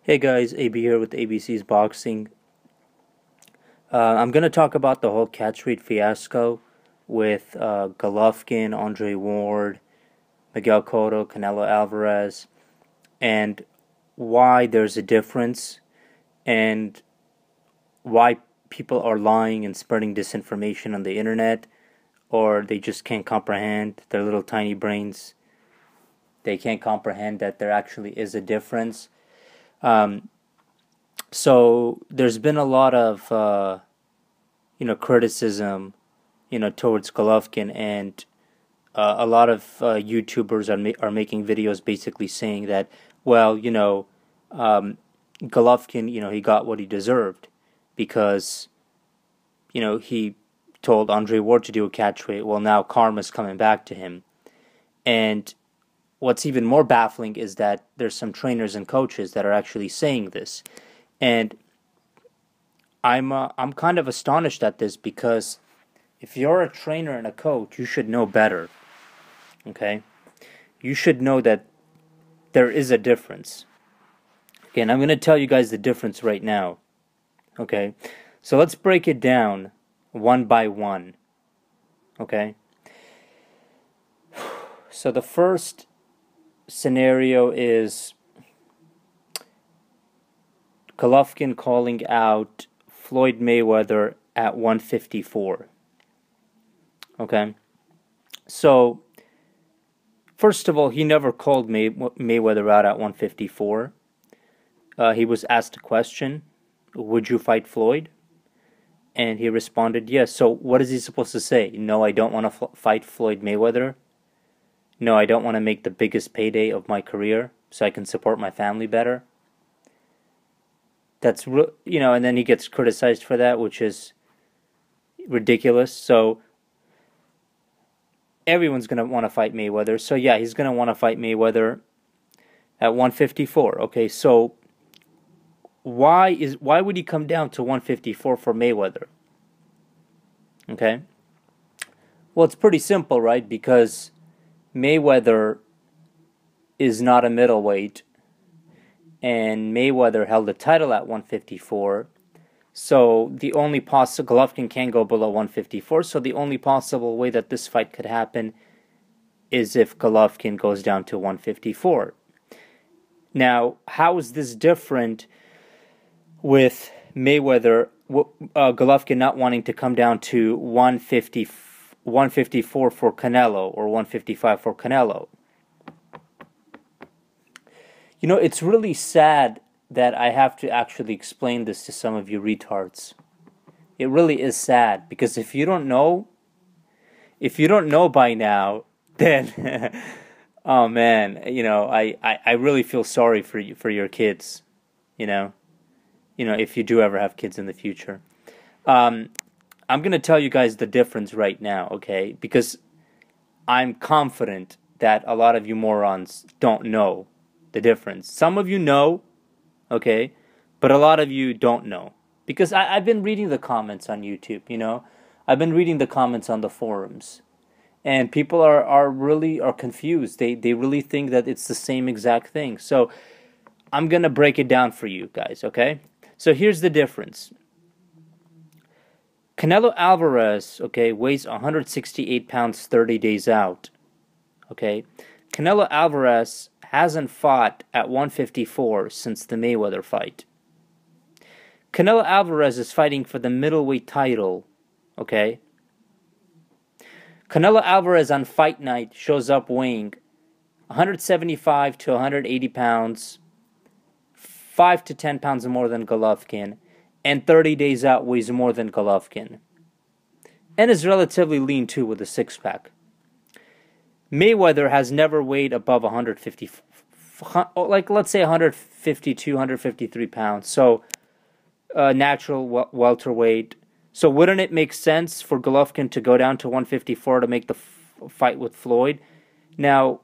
Hey guys, AB here with ABC's Boxing. I'm going to talk about the whole catch weight fiasco with Golovkin, Andre Ward, Miguel Cotto, Canelo Alvarez, and why there's a difference and why people are lying and spreading disinformation on the internet, or they just can't comprehend their little tiny brains. They can't comprehend that there actually is a difference. So there's been a lot of criticism, towards Golovkin, and a lot of YouTubers are making videos basically saying that, well, Golovkin, he got what he deserved because, he told Andre Ward to do a catch weight. Well, now karma's coming back to him, and what's even more baffling is that there's some trainers and coaches that are actually saying this. And I'm kind of astonished at this because if you're a trainer and a coach, you should know better. Okay? You should know that there is a difference. Okay, and I'm going to tell you guys the difference right now. Okay? So let's break it down one by one. Okay? So the first scenario is Golovkin calling out Floyd Mayweather at 154. Okay? So, first of all, he never called Mayweather out at 154. He was asked a question, would you fight Floyd? And he responded, yes. So what is he supposed to say? No, I don't want to fight Floyd Mayweather. No, I don't want to make the biggest payday of my career so I can support my family better. That's, and then he gets criticized for that, which is ridiculous. So everyone's going to want to fight Mayweather. So yeah, he's going to want to fight Mayweather at 154. Okay, so why would he come down to 154 for Mayweather? Okay? Well, it's pretty simple, right? Because Mayweather is not a middleweight, and Mayweather held the title at 154. So the only possible, Golovkin can't go below 154. So the only possible way that this fight could happen is if Golovkin goes down to 154. Now, how is this different with Mayweather, Golovkin not wanting to come down to 154 for Canelo or 155 for Canelo? It's really sad that I have to actually explain this to some of you retards. It really is sad, because if you don't know by now, then oh man, I really feel sorry for you, for your kids, if you do ever have kids in the future. I'm going to tell you guys the difference right now, okay? Because I'm confident that a lot of you morons don't know the difference. Some of you know, okay? But a lot of you don't know. Because I've been reading the comments on YouTube, I've been reading the comments on the forums. And people are really confused. They really think that it's the same exact thing. So I'm going to break it down for you guys, okay? So here's the difference. Canelo Alvarez, okay, weighs 168 pounds 30 days out. Okay? Canelo Alvarez hasn't fought at 154 since the Mayweather fight. Canelo Alvarez is fighting for the middleweight title, okay? Canelo Alvarez on fight night shows up weighing 175 to 180 pounds, 5 to 10 pounds more than Golovkin, and 30 days out weighs more than Golovkin. And is relatively lean too, with a six-pack. Mayweather has never weighed above 150, let's say 152, 153 pounds. So, natural welterweight. So wouldn't it make sense for Golovkin to go down to 154 to make the fight with Floyd? Now,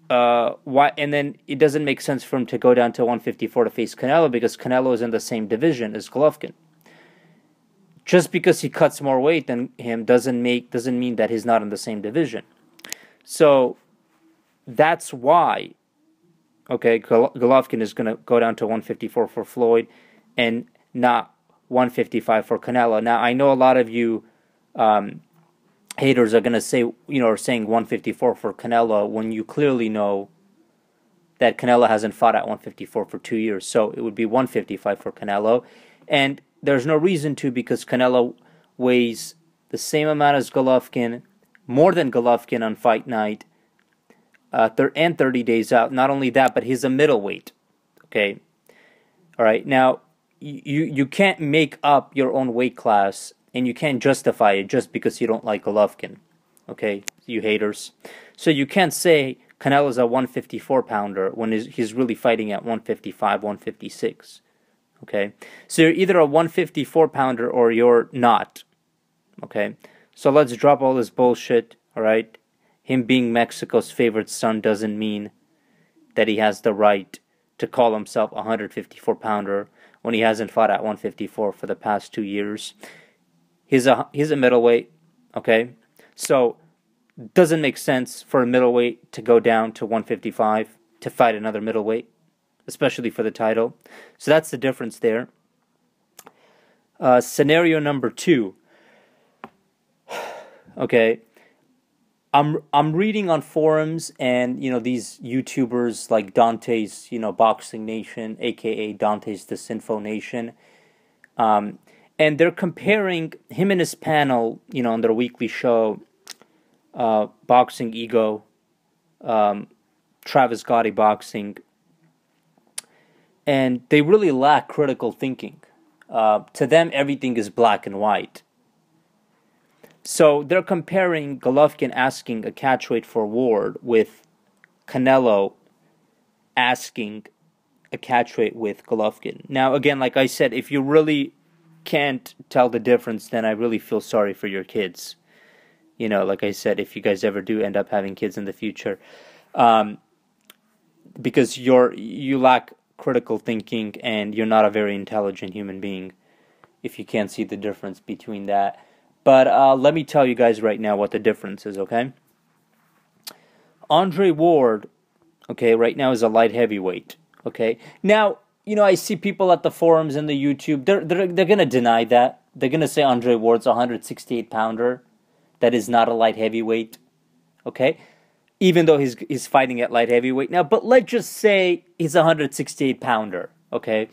why? And then it doesn't make sense for him to go down to 154 to face Canelo, because Canelo is in the same division as Golovkin. Just because he cuts more weight than him doesn't mean that he's not in the same division. So that's why Okay, Golovkin is going to go down to 154 for Floyd and not 155 for Canelo. Now, I know a lot of you haters are going to say, are saying 154 for Canelo when you clearly know that Canelo hasn't fought at 154 for 2 years. So it would be 155 for Canelo. And there's no reason to, because Canelo weighs the same amount as Golovkin, more than Golovkin on fight night, and 30 days out. Not only that, but he's a middleweight. Okay? All right. Now, you can't make up your own weight class, and you can't justify it just because you don't like Golovkin. Okay? You haters. So you can't say Canelo's a 154-pounder when he's really fighting at 155, 156. Okay? So you're either a 154-pounder or you're not. Okay? So let's drop all this bullshit, all right? Him being Mexico's favorite son doesn't mean that he has the right to call himself a 154-pounder when he hasn't fought at 154 for the past 2 years. He's a middleweight, okay? So doesn't make sense for a middleweight to go down to 155 to fight another middleweight, especially for the title. So that's the difference there. Scenario number 2. Okay. I'm reading on forums, and these YouTubers like Dante's Boxing Nation, aka Dante's Disinfo Nation, and they're comparing him and his panel, on their weekly show, Boxing Ego, Travis Gotti Boxing, and they really lack critical thinking. To them, everything is black and white. So they're comparing Golovkin asking a catchweight for Ward with Canelo asking a catchweight with Golovkin. Now, again, like I said, if you really can't tell the difference, then I really feel sorry for your kids. Like I said, if you guys ever do end up having kids in the future, because you lack critical thinking and you're not a very intelligent human being if you can't see the difference between that. But let me tell you guys right now what the difference is, okay? Andre Ward, okay, right now is a light heavyweight, okay? Now, I see people at the forums and the YouTube, they're going to deny that. They're going to say Andre Ward's a 168-pounder. That is not a light heavyweight, okay? Even though he's fighting at light heavyweight now. But let's just say he's a 168-pounder, okay?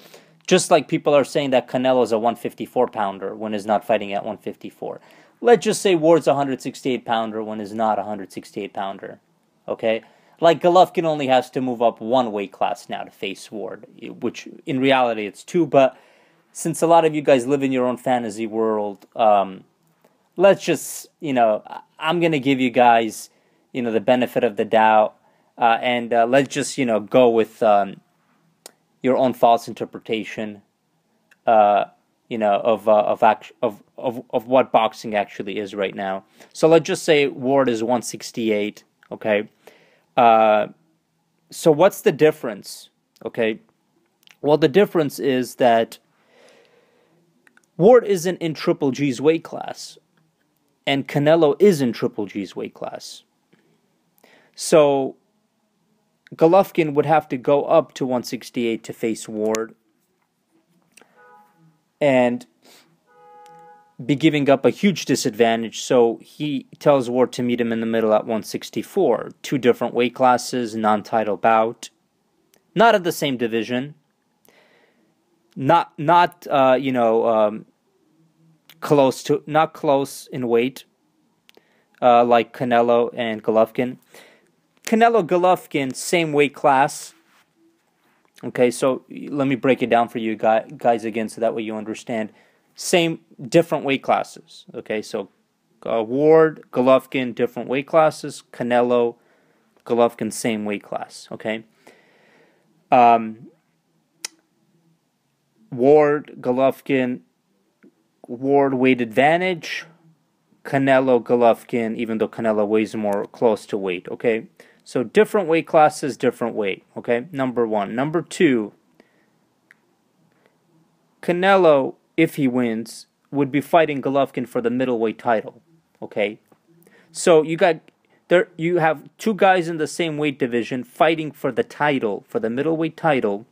Just like people are saying that Canelo's a 154-pounder when he's not fighting at 154. Let's just say Ward's a 168-pounder when he's not a 168-pounder. Okay? Like Golovkin only has to move up one weight class now to face Ward, which in reality it's 2. But since a lot of you guys live in your own fantasy world, let's just, I'm going to give you guys, the benefit of the doubt. And let's just, go with your own false interpretation, of what boxing actually is right now. So let's just say Ward is 168. Okay. So what's the difference? Okay. Well, the difference is that Ward isn't in Triple G's weight class, and Canelo is in Triple G's weight class. So Golovkin would have to go up to 168 to face Ward and be giving up a huge disadvantage. So he tells Ward to meet him in the middle at 164. 2 different weight classes, non-title bout. Not at the same division. Not close in weight like Canelo and Golovkin. Canelo, Golovkin, same weight class. Okay, so let me break it down for you guys again so that way you understand. Different weight classes. Okay, so Ward, Golovkin, different weight classes. Canelo, Golovkin, same weight class. Okay. Ward, Golovkin, Ward weight advantage. Canelo, Golovkin, even though Canelo weighs more, close to weight. Okay. So different weight classes, different weight, okay? Number 1. Number 2, Canelo, if he wins, would be fighting Golovkin for the middleweight title, okay? So you got There, you have two guys in the same weight division fighting for the title, for the middleweight title,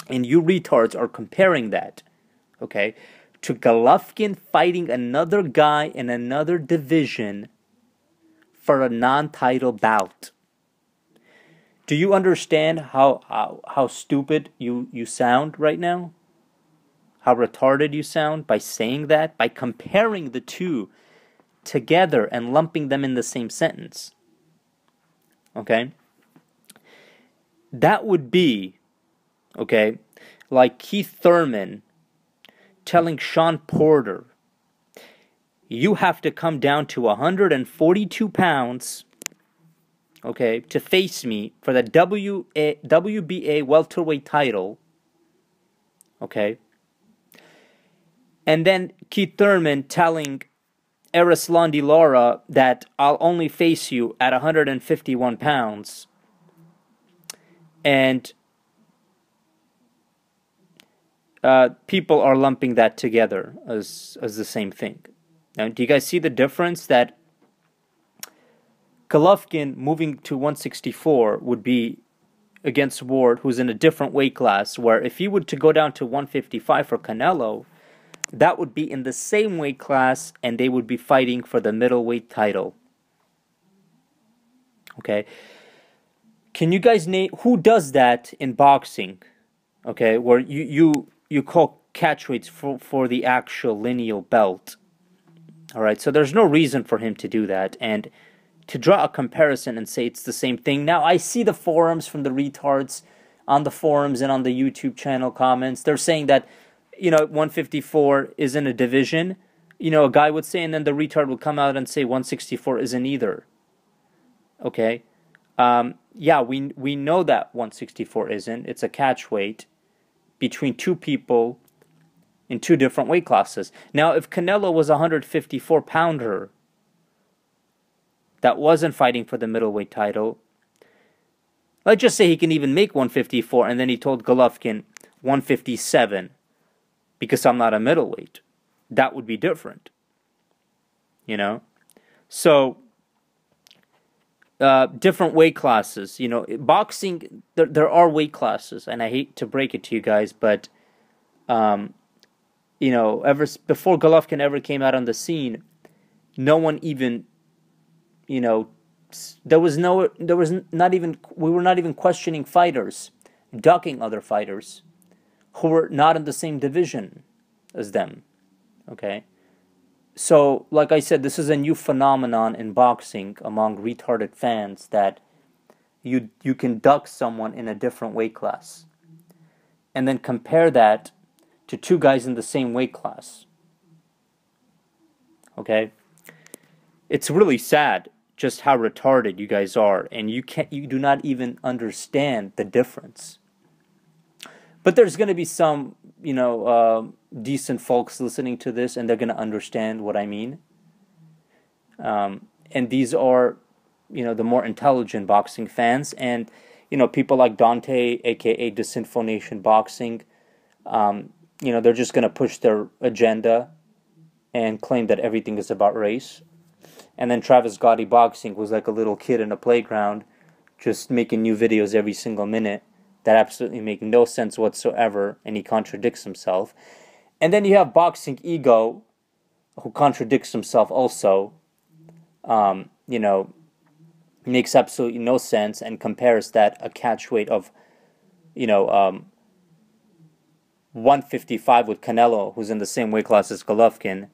and you retards are comparing that, okay, to Golovkin fighting another guy in another division for a non-title bout. Do you understand how stupid you sound right now? How retarded you sound by saying that? By comparing the two together and lumping them in the same sentence. Okay? That would be, okay, like Keith Thurman telling Sean Porter, you have to come down to 142 pounds, okay, to face me for the WBA welterweight title, okay? And then Keith Thurman telling Erislan de Lara that I'll only face you at 151 pounds. And people are lumping that together as the same thing. Now, do you guys see the difference that Golovkin moving to 164 would be against Ward, who's in a different weight class, where if he were to go down to 155 for Canelo, that would be in the same weight class and they would be fighting for the middleweight title. Okay? Can you guys name who does that in boxing? Okay, where you call catch weights for the actual lineal belt. Alright, so there's no reason for him to do that. And to draw a comparison and say it's the same thing. Now, I see the forums from the retards on the forums and on the YouTube channel comments. They're saying that, 154 isn't a division. A guy would say, and then the retard would come out and say 164 isn't either. Okay? Yeah, we know that 164 isn't. It's a catch weight between two people in two different weight classes. Now, if Canelo was a 154-pounder that wasn't fighting for the middleweight title, let's just say he can even make 154, and then he told Golovkin 157 because I'm not a middleweight. That would be different. So, different weight classes. Boxing, there are weight classes, and I hate to break it to you guys, but ever before Golovkin ever came out on the scene, no one even, we were not even questioning fighters, ducking other fighters who were not in the same division as them. Okay? So, like I said, this is a new phenomenon in boxing among retarded fans that you can duck someone in a different weight class and then compare that to two guys in the same weight class. Okay? It's really sad just how retarded you guys are, and you do not even understand the difference. But there's going to be some, decent folks listening to this, and they're going to understand what I mean. And these are, the more intelligent boxing fans, and, people like Dante, aka Disinfo Nation Boxing, they're just going to push their agenda and claim that everything is about race. And then Travis Gotti Boxing was like a little kid in a playground, just making new videos every single minute that absolutely make no sense whatsoever, and he contradicts himself. And then you have Boxing Ego, who contradicts himself also, makes absolutely no sense and compares that a catch weight of, 155 with Canelo, who's in the same weight class as Golovkin,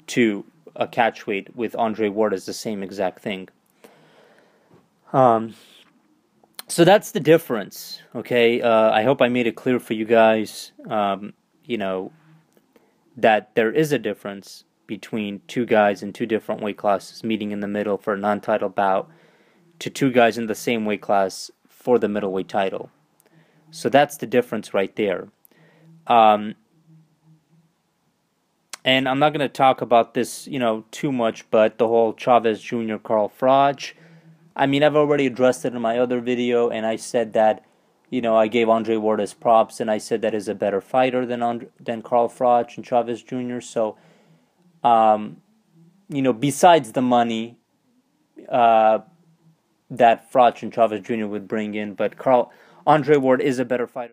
to a catch weight with Andre Ward is the same exact thing. So that's the difference, okay? I hope I made it clear for you guys, that there is a difference between two guys in two different weight classes meeting in the middle for a non-title bout to two guys in the same weight class for the middleweight title. So that's the difference right there. And I'm not going to talk about this, too much, but the whole Chavez Jr. Carl Froch, I mean, I've already addressed it in my other video, and I said that, I gave Andre Ward his props, and I said that he's a better fighter than Carl Froch and Chavez Jr. So, besides the money, that Fraudchen Chavez Jr. would bring in. But Andre Ward is a better fighter.